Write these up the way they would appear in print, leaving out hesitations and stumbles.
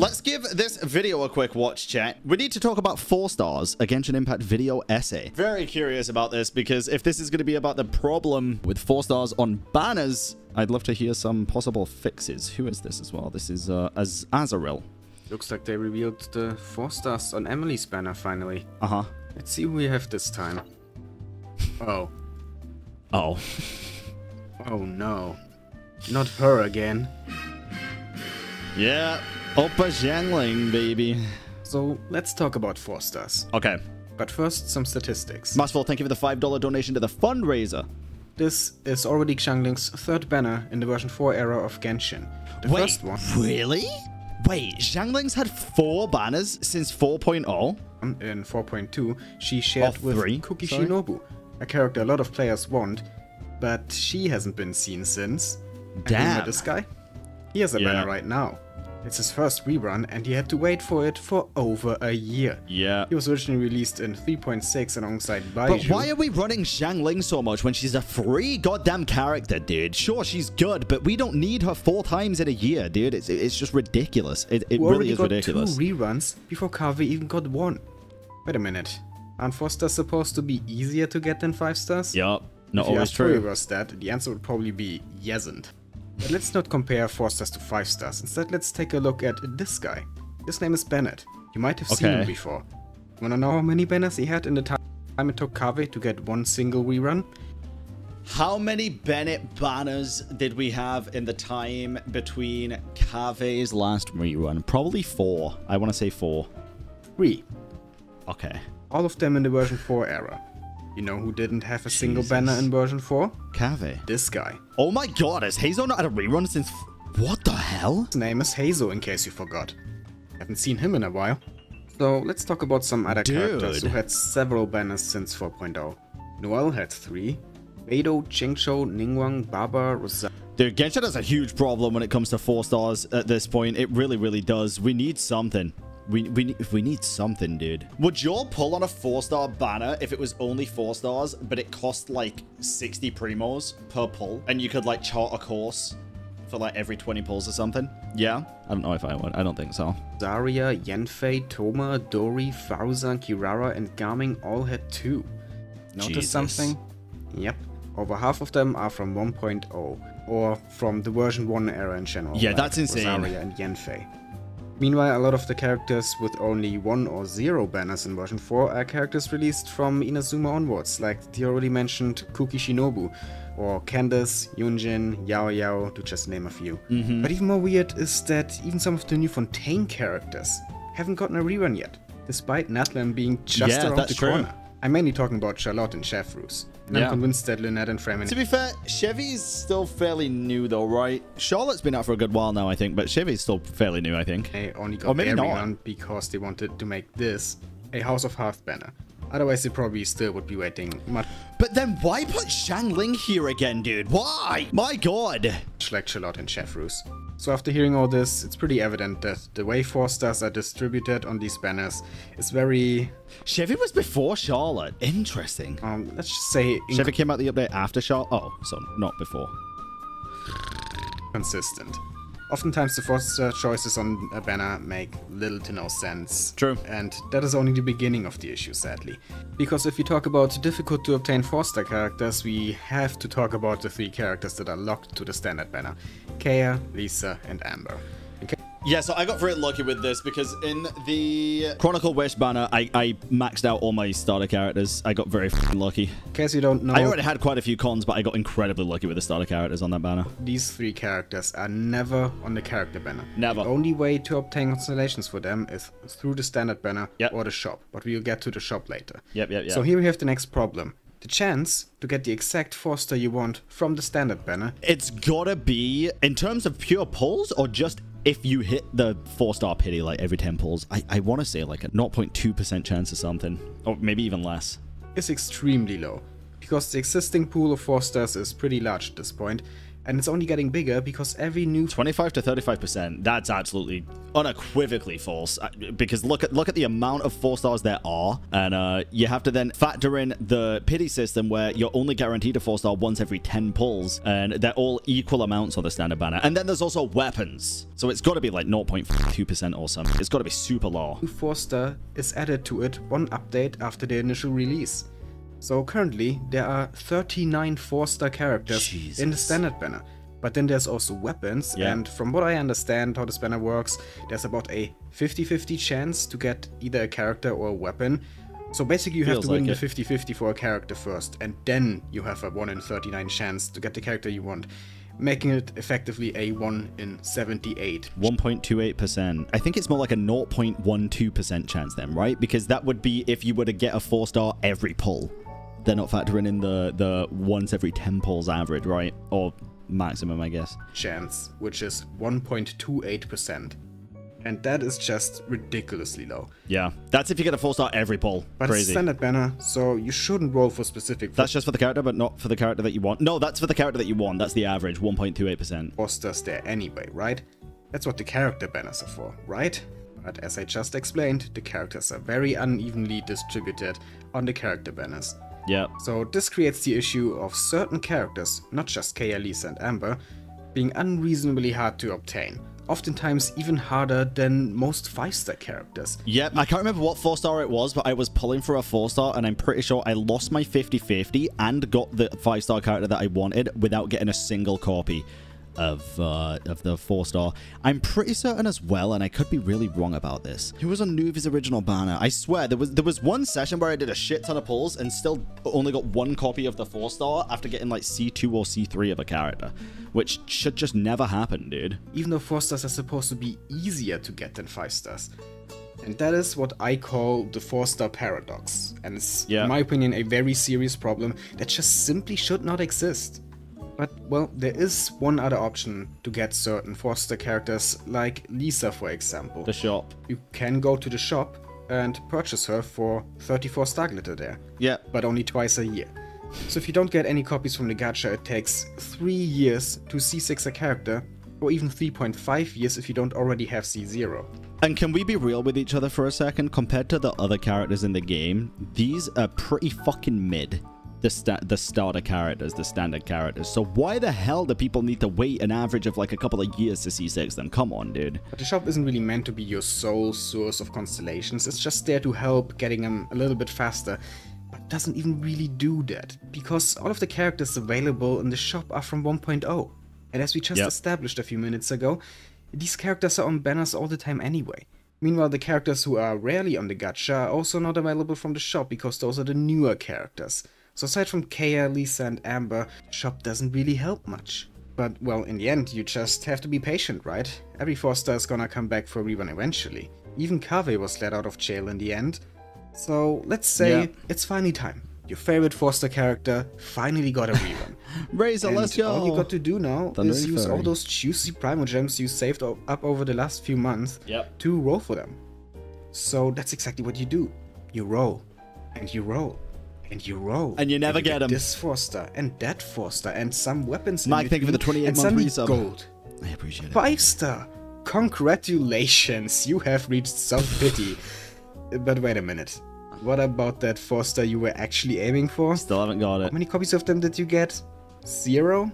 Let's give this video a quick watch, chat. We need to talk about 4 stars, a Genshin Impact video essay. Very curious about this, because if this is going to be about the problem with 4 stars on banners, I'd love to hear some possible fixes. Who is this as well? This is Azaril. Looks like they revealed the 4 stars on Emily's banner finally. Uh-huh. Let's see who we have this time. Oh. Oh. Oh no. Not her again. Yeah. Oppa Xiangling, baby. So let's talk about 4 stars. Okay. But first, some statistics. Masterful, thank you for the $5 donation to the fundraiser. This is already Xiangling's 3rd banner in the version 4 era of Genshin. The first one. Really? Wait, Xiangling's had 4 banners since 4.0? In 4.2, she shared with 3? Kuki Sorry? Shinobu, a character a lot of players want, but she hasn't been seen since. And you know Damn. this guy? He has a banner right now. It's his first rerun, and he had to wait for it for over a year. Yeah. He was originally released in 3.6 alongside Baiju. But why are we running Xiangling so much when she's a free goddamn character, dude? Sure, she's good, but we don't need her 4 times in a year, dude. It's just ridiculous. It really is ridiculous. 2 reruns before Kave even got 1. Wait a minute. Aren't 4 stars supposed to be easier to get than 5 stars? Yup, not If you always asked true. reverse that, the answer would probably be yesn't. But let's not compare 4 stars to 5 stars. Instead, let's take a look at this guy. His name is Bennett. You might have seen him before. Wanna know how many banners he had in the time it took Kave to get 1 single rerun? How many Bennett banners did we have in the time between Kave's last rerun? Probably 4. I want to say 4. 3. Okay. All of them in the version 4 era. You know who didn't have a single banner in version 4? Kave. This guy. Oh my god, has Hazo not had a rerun since... What the hell? His name is Hazo, in case you forgot. Haven't seen him in a while. So let's talk about some other characters who had several banners since 4.0. Noelle had 3. Beidou, Chengshou, Ningguang, Baba, Rosario. Dude, Genshin has a huge problem when it comes to 4 stars at this point. It really, really does. We need something. We need something, dude. Would y'all pull on a 4-star banner if it was only 4 stars, but it cost like 60 primos per pull, and you could like chart a course for like every 20 pulls or something? Yeah? I don't know if I would. I don't think so. Zarya, Yanfei, Toma, Dori, Fauzan, Kirara, and Gaming all had 2. Notice something? Yep. Over half of them are from 1.0, or from the version 1 era in general. Yeah, like that's insane. Zarya and Yanfei. Meanwhile, a lot of the characters with only 1 or 0 banners in version 4 are characters released from Inazuma onwards, like the already mentioned Kuki Shinobu, or Candace, Yunjin, Yao Yao, to just name a few. But even more weird is that even some of the new Fontaine characters haven't gotten a rerun yet, despite Natlan being just around the corner. I'm mainly talking about Charlotte and Chefrus, and I'm convinced that Lynette and Fremen... To be fair, Chevy's still fairly new though, right? Charlotte's been out for a good while now, I think, but Chevy's still fairly new, I think. They only got their rerun because they wanted to make this a House of Hearth banner. Otherwise, they probably still would be waiting much... But then why put Xiangling here again, dude? Why? My god! Like Charlotte and Chefrus. So after hearing all this, it's pretty evident that the way 4 stars are distributed on these banners is very... Chevy was before Charlotte. Interesting. Let's just say... Chevy came out the update after Charlotte? Oh, so not before. Consistent. Oftentimes the 4-star choices on a banner make little to no sense. True. And that is only the beginning of the issue, sadly. Because if you talk about difficult to obtain 4-star characters, we have to talk about the 3 characters that are locked to the standard banner. Kaeya, Lisa, and Amber. Yeah, so I got very lucky with this because in the Chronicle Wish banner, I maxed out all my starter characters. I got very lucky. In case you don't know... I already had quite a few cons, but I got incredibly lucky with the starter characters on that banner. These 3 characters are never on the character banner. Never. The only way to obtain constellations for them is through the standard banner or the shop. But we'll get to the shop later. Yep. So here we have the next problem. The chance to get the exact 4-star you want from the standard banner. It's gotta be, in terms of pure pulls, or just if you hit the 4-star pity like every 10 pulls, I want to say like a 0.2% chance or something, or maybe even less. Is extremely low, because the existing pool of 4 stars is pretty large at this point, And it's only getting bigger because every new 25 to 35%. That's absolutely unequivocally false. Because look at the amount of 4-stars there are, and you have to then factor in the pity system where you're only guaranteed a 4-star once every 10 pulls, and they're all equal amounts on the standard banner. And then there's also weapons, so it's got to be like 0.2% or something. It's got to be super low. new 4-star is added to it one update after the initial release. So currently there are 39 4-star characters in the standard banner. But then there's also weapons, and from what I understand how this banner works, there's about a 50-50 chance to get either a character or a weapon. So basically you have to win the 50-50 for a character first, and then you have a 1 in 39 chance to get the character you want, making it effectively a 1 in 78. 1.28%. I think it's more like a 0.12% chance then, right? Because that would be if you were to get a 4-star every pull. They're not factoring in the once every 10 pulls average, right? Or maximum, I guess. Chance, which is 1.28%. And that is just ridiculously low. Yeah, that's if you get a 4-star every pull. But Crazy. it's a standard banner, so you shouldn't roll for specific. That's just for the character, but not for the character that you want. No, that's for the character that you want. That's the average, 1.28%. 4-stars there anyway, right? That's what the character banners are for, right? But as I just explained, the characters are very unevenly distributed on the character banners. Yeah. So this creates the issue of certain characters, not just Kaya, Lisa and Amber, being unreasonably hard to obtain. Oftentimes even harder than most 5-star characters. Yep, I can't remember what 4-star it was, but I was pulling for a 4-star, and I'm pretty sure I lost my 50-50 and got the 5-star character that I wanted without getting a single copy of the 4-star. I'm pretty certain as well, and I could be really wrong about this. It was on Nuvi's original banner. I swear, there was one session where I did a shit ton of pulls and still only got one copy of the 4-star after getting like C2 or C3 of a character, which should just never happen, dude. Even though 4-stars are supposed to be easier to get than 5-stars. And that is what I call the Fourstar Paradox. And it's, in my opinion, a very serious problem that just simply should not exist. But, well, there is one other option to get certain 4-star characters, like Lisa, for example. The shop. You can go to the shop and purchase her for 34 star glitter there. Yeah. But only twice a year. So if you don't get any copies from the gacha, it takes 3 years to C6 a character, or even 3.5 years if you don't already have C0. And can we be real with each other for a second? Compared to the other characters in the game, these are pretty fucking mid. The starter characters, the standard characters. So why the hell do people need to wait an average of like a couple of years to C6 them? Come on, dude. But the shop isn't really meant to be your sole source of constellations. It's just there to help getting them a little bit faster. But doesn't even really do that, because all of the characters available in the shop are from 1.0. And as we just established a few minutes ago, these characters are on banners all the time anyway. Meanwhile, the characters who are rarely on the gacha are also not available from the shop, because those are the newer characters. So aside from Kaya, Lisa and Amber, the shop doesn't really help much. But, well, in the end, you just have to be patient, right? Every 4-star is gonna come back for a rerun eventually. Even Kaveh was let out of jail in the end. So, let's say it's finally time. Your favorite 4-star character finally got a rerun. Razor, let's go! All you got to do now is use all those juicy Primo Gems you saved up over the last few months to roll for them. So that's exactly what you do. You roll, and you roll, and you roll. And you never get them. This 4-star, and that 4-star, and some weapons Mike, thank you for the 28-month resub. Gold. I appreciate it. 5-star! Congratulations, you have reached some pity. But wait a minute. What about that 4-star you were actually aiming for? Still haven't got it. How many copies of them did you get? 0?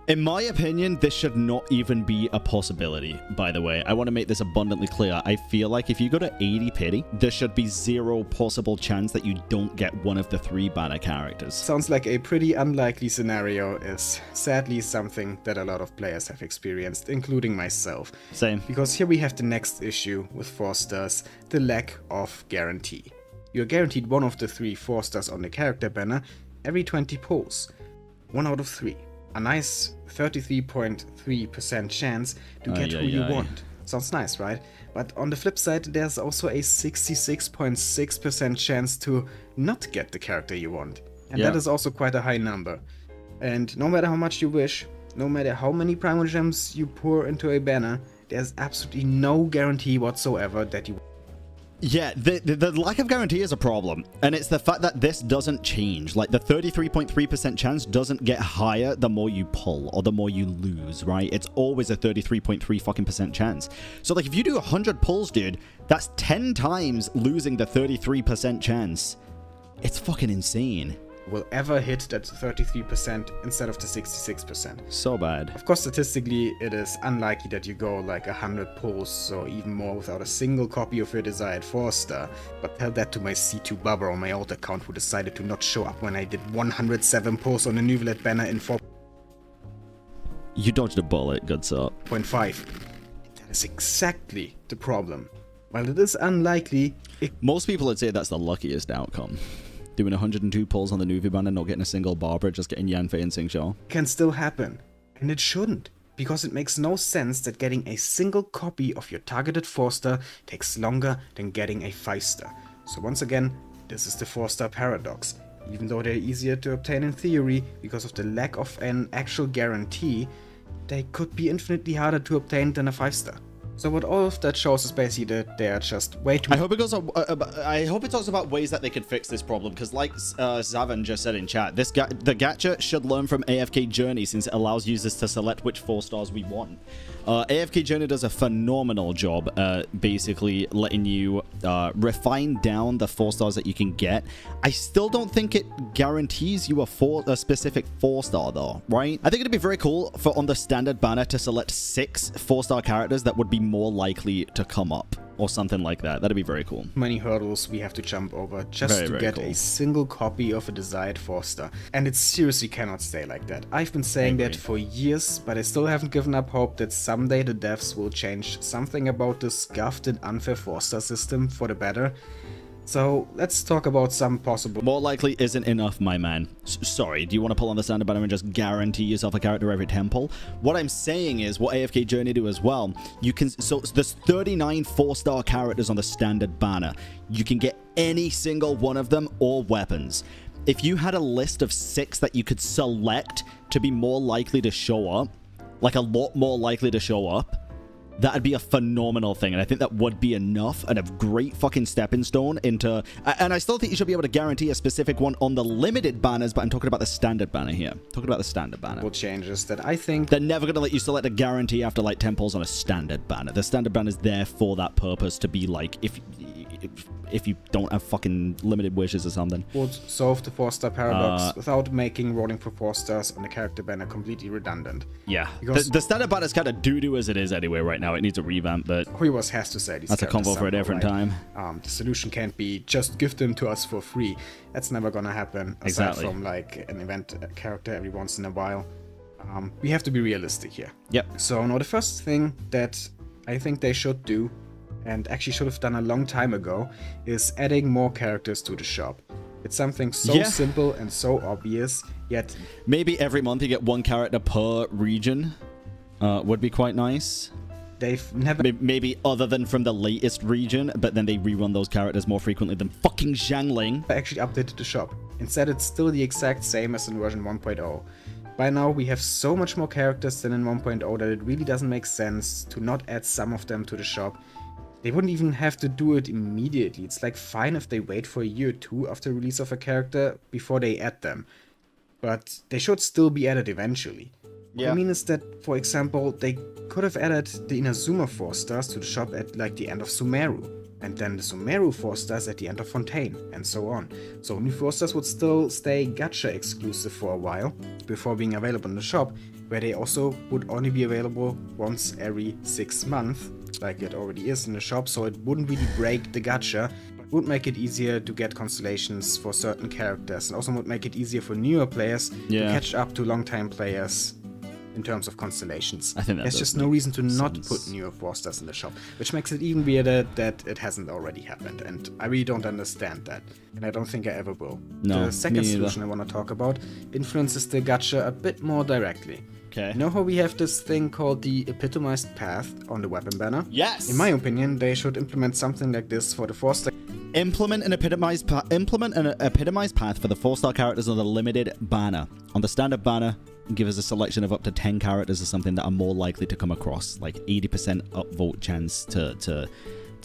In my opinion, this should not even be a possibility, by the way. I want to make this abundantly clear. I feel like if you go to 80 pity, there should be 0 possible chance that you don't get one of the 3 banner characters. Sounds like a pretty unlikely scenario, is sadly something that a lot of players have experienced, including myself. Same. Because here we have the next issue with 4-stars, the lack of guarantee. You're guaranteed one of the 3 4-stars on the character banner every 20 pulls. 1 out of 3. A nice 33.3% chance to get who you want. Sounds nice, right? But on the flip side, there's also a 66.6% chance to not get the character you want. And that is also quite a high number. And no matter how much you wish, no matter how many Primo Gems you pour into a banner, there's absolutely no guarantee whatsoever that you... Yeah, the lack of guarantee is a problem, and it's the fact that this doesn't change. Like, the 33.3% chance doesn't get higher the more you pull or the more you lose, right? It's always a 33.3 fucking percent chance. So, like, if you do 100 pulls, dude, that's 10 times losing the 33% chance. It's fucking insane. Will ever hit that 33% instead of the 66%. So bad. Of course, statistically, it is unlikely that you go like 100 pulls or even more without a single copy of your desired 4-star. But tell that to my C2 Bubba on my old account who decided to not show up when I did 107 pulls on a Nuvelet banner in 4.5. You dodged a bullet, good sir. That is exactly the problem. While it is unlikely, most people would say that's the luckiest outcome. Doing 102 pulls on the Nuvi banner, not getting a single Barbara, just getting Yanfei and Xingqiao. Can still happen. And it shouldn't. Because it makes no sense that getting a single copy of your targeted 4-star takes longer than getting a 5-star. So once again, this is the Fourstar Paradox. Even though they're easier to obtain in theory, because of the lack of an actual guarantee, they could be infinitely harder to obtain than a 5-star. So what all of that shows is basically that they are just way too... I hope it talks about ways that they could fix this problem, because like Zavan just said in chat, the gacha should learn from AFK Journey since it allows users to select which 4-stars we want. AFK Journey does a phenomenal job basically letting you refine down the 4-stars that you can get. I still don't think it guarantees you a specific 4-star though, right? I think it'd be very cool for on the standard banner to select 6 4-star characters that would be more likely to come up or something like that. That'd be very cool. Many hurdles we have to jump over just to get a single copy of a desired 4-star. And it seriously cannot stay like that. I've been saying that for years, but I still haven't given up hope that someday the devs will change something about this scuffed and unfair 4-star system for the better. So let's talk about some possible... More likely isn't enough, my man. Sorry, do you want to pull on the standard banner and just guarantee yourself a character every 10 pull? What I'm saying is, what AFK Journey do as well, you can... So there's 39 4-star characters on the standard banner. You can get any single one of them or weapons. If you had a list of 6 that you could select to be more likely to show up, like a lot more likely to show up, that'd be a phenomenal thing, and I think that would be enough and a great fucking stepping stone into... And I still think you should be able to guarantee a specific one on the limited banners, but I'm talking about the standard banner here. Talking about the standard banner. Changes that I think... They're never going to let you select a guarantee after like 10 pulls on a standard banner. The standard banner is there for that purpose, to be like, if you don't have fucking limited wishes or something. Would solve the 4-star paradox without making rolling for 4-stars on the character banner completely redundant. Yeah, the standard banner is kind of doo-doo as it is anyway right now. It needs a revamp, but... Huivos has to say these that's a convo for a different time. The solution can't be just give them to us for free. That's never gonna happen, aside from like an event character every once in a while. We have to be realistic here. Yep. So now the first thing that I think they should do, and actually should have done a long time ago, is adding more characters to the shop. It's something so simple and so obvious, yet... Maybe every month you get 1 character per region. Would be quite nice. They've never... Maybe other than from the latest region, but then they rerun those characters more frequently than fucking Zhangling. Actually updated the shop. Instead, it's still the exact same as in version 1.0. By now, we have so much more characters than in 1.0 that it really doesn't make sense to not add some of them to the shop. They wouldn't even have to do it immediately. It's like fine if they wait for a year or 2 after release of a character before they add them. But they should still be added eventually. What I mean is that, for example, they could have added the Inazuma 4-stars to the shop at like the end of Sumeru, and then the Sumeru 4-stars at the end of Fontaine, and so on. So new 4-stars would still stay gacha exclusive for a while, before being available in the shop, where they also would only be available once every 6 months, like it already is in the shop, so it wouldn't really break the gacha, but would make it easier to get constellations for certain characters, and also would make it easier for newer players to catch up to long-time players in terms of constellations. I think there's just no reason to not put newer 4-stars in the shop, which makes it even weirder that it hasn't already happened, and I really don't understand that, and I don't think I ever will. The second solution I want to talk about influences the gacha a bit more directly. You know how we have this thing called the epitomized path on the weapon banner? Yes! In my opinion, they should implement something like this for the 4-star... Implement an epitomized path for the 4-star characters on the limited banner. On the standard banner, give us a selection of up to 10 characters or something that are more likely to come across, like 80% upvote chance to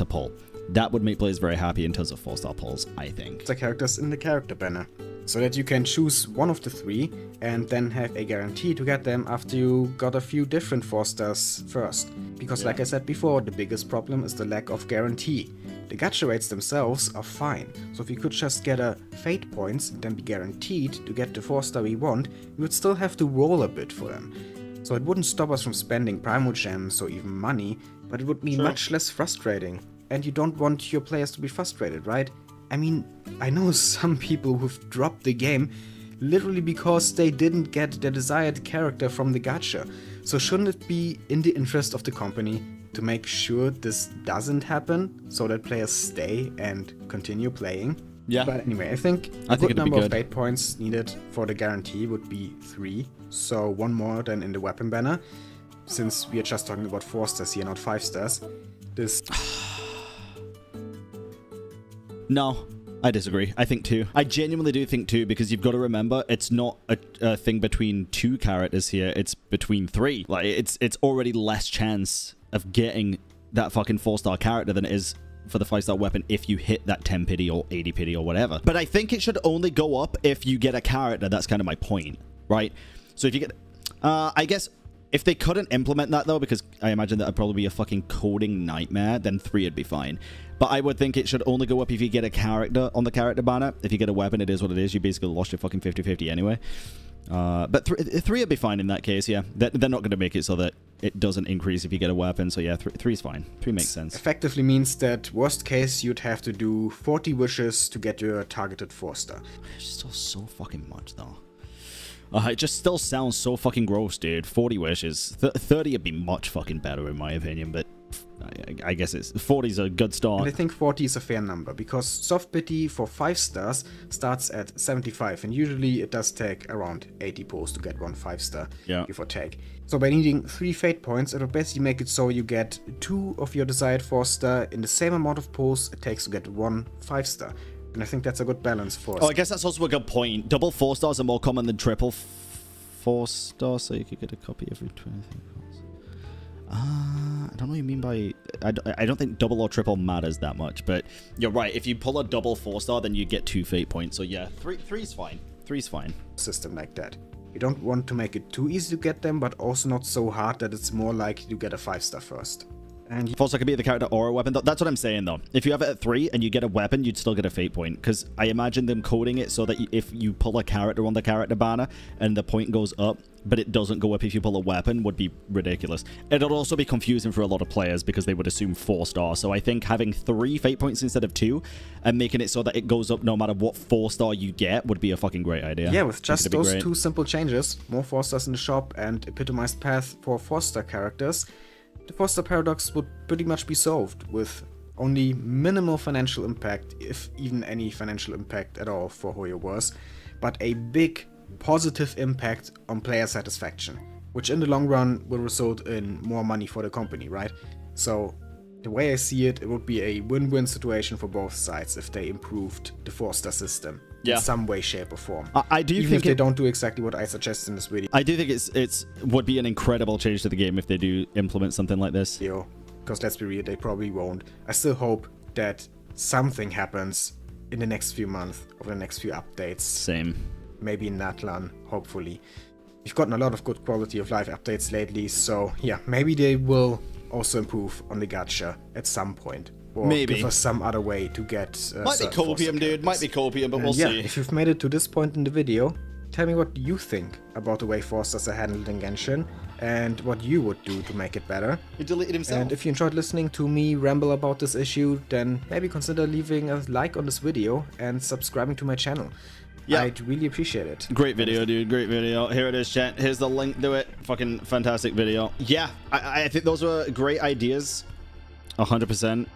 pull. That would make players very happy in terms of 4-star pulls, I think. The characters in the character banner, so that you can choose one of the 3 and then have a guarantee to get them after you got a few different 4-stars first. Because like I said before, the biggest problem is the lack of guarantee. The gacha rates themselves are fine, so if you could just get a fate points and then be guaranteed to get the 4-star we want, we would still have to roll a bit for them. So it wouldn't stop us from spending Primo Gems or even money, but it would be much less frustrating. And you don't want your players to be frustrated, right? I mean, I know some people who've dropped the game literally because they didn't get their desired character from the gacha. So shouldn't it be in the interest of the company to make sure this doesn't happen so that players stay and continue playing? Yeah. But anyway, I think a good number of fate points needed for the guarantee would be 3. So 1 more than in the weapon banner. Since we are just talking about 4 stars here, not 5 stars. This... No, I disagree. I think 2. I genuinely do think 2, because you've got to remember, it's not a thing between 2 characters here, it's between 3. Like, it's already less chance of getting that fucking 4-star character than it is for the 5-star weapon if you hit that 10 pity or 80 pity or whatever. But I think it should only go up if you get a character. That's kind of my point, right? So if you get... I guess... If they couldn't implement that, though, because I imagine that would probably be a fucking coding nightmare, then 3 would be fine. But I would think it should only go up if you get a character on the character banner. If you get a weapon, it is what it is. You basically lost your fucking 50-50 anyway. But 3 would be fine in that case, yeah. They're not going to make it so that it doesn't increase if you get a weapon. So yeah, 3 is fine. 3 makes sense. Effectively means that, worst case, you'd have to do 40 wishes to get your targeted 4-star. It's still so fucking much, though. It just still sounds so fucking gross, dude. 40 wishes. 30 would be much fucking better, in my opinion, but I guess 40 is a good start. And I think 40 is a fair number, because soft pity for 5 stars starts at 75, and usually it does take around 80 pulls to get 1 5-star, give or take. So by needing 3 fate points, it will basically make it so you get 2 of your desired 4-star in the same amount of pulls it takes to get 1 5-star. And I think that's a good balance for us. Oh, I guess that's also a good point. Double 4-stars are more common than triple 4-stars, so you could get a copy every 23 pulls. I don't know what you mean by... I don't think double or triple matters that much, but you're right. If you pull a double 4-star, then you get 2 fate points. So yeah, 3 is fine. 3 is fine. System like that. You don't want to make it too easy to get them, but also not so hard that it's more likely to get a 5-star first. And 4-star could be the character or a weapon. That's what I'm saying, though. If you have it at 3 and you get a weapon, you'd still get a fate point. Because I imagine them coding it so that if you pull a character on the character banner and the point goes up, but it doesn't go up if you pull a weapon, would be ridiculous. It'll also be confusing for a lot of players because they would assume 4-star. So I think having 3 fate points instead of 2 and making it so that it goes up no matter what 4-star you get would be a fucking great idea. Yeah, with just those 2 simple changes, more 4-stars in the shop and epitomized path for 4-star characters, the Fourstar Paradox would pretty much be solved, with only minimal financial impact, if even any financial impact at all for Hoyo Wars, but a big positive impact on player satisfaction, which in the long run will result in more money for the company, right? So the way I see it, it would be a win-win situation for both sides if they improved the 4-star system in some way, shape, or form. I do Even think if they don't do exactly what I suggest in this video. I do think it's would be an incredible change to the game if they do implement something like this. Because let's be real, they probably won't. I still hope that something happens in the next few months, or the next few updates. Same. Maybe in Natlan, hopefully. We've gotten a lot of good quality of life updates lately, so yeah, maybe they will also improve on the gacha at some point. Or maybe give us some other way to get might be copium, dude. Might be copium, but we'll see. If you've made it to this point in the video, tell me what you think about the way 4-stars are handled in Genshin, and what you would do to make it better. He deleted himself. And if you enjoyed listening to me ramble about this issue, then maybe consider leaving a like on this video and subscribing to my channel. Yeah, I'd really appreciate it. Great video, dude. Great video. Here it is, chat. Here's the link to it. Fucking fantastic video. Yeah, I think those were great ideas. 100%.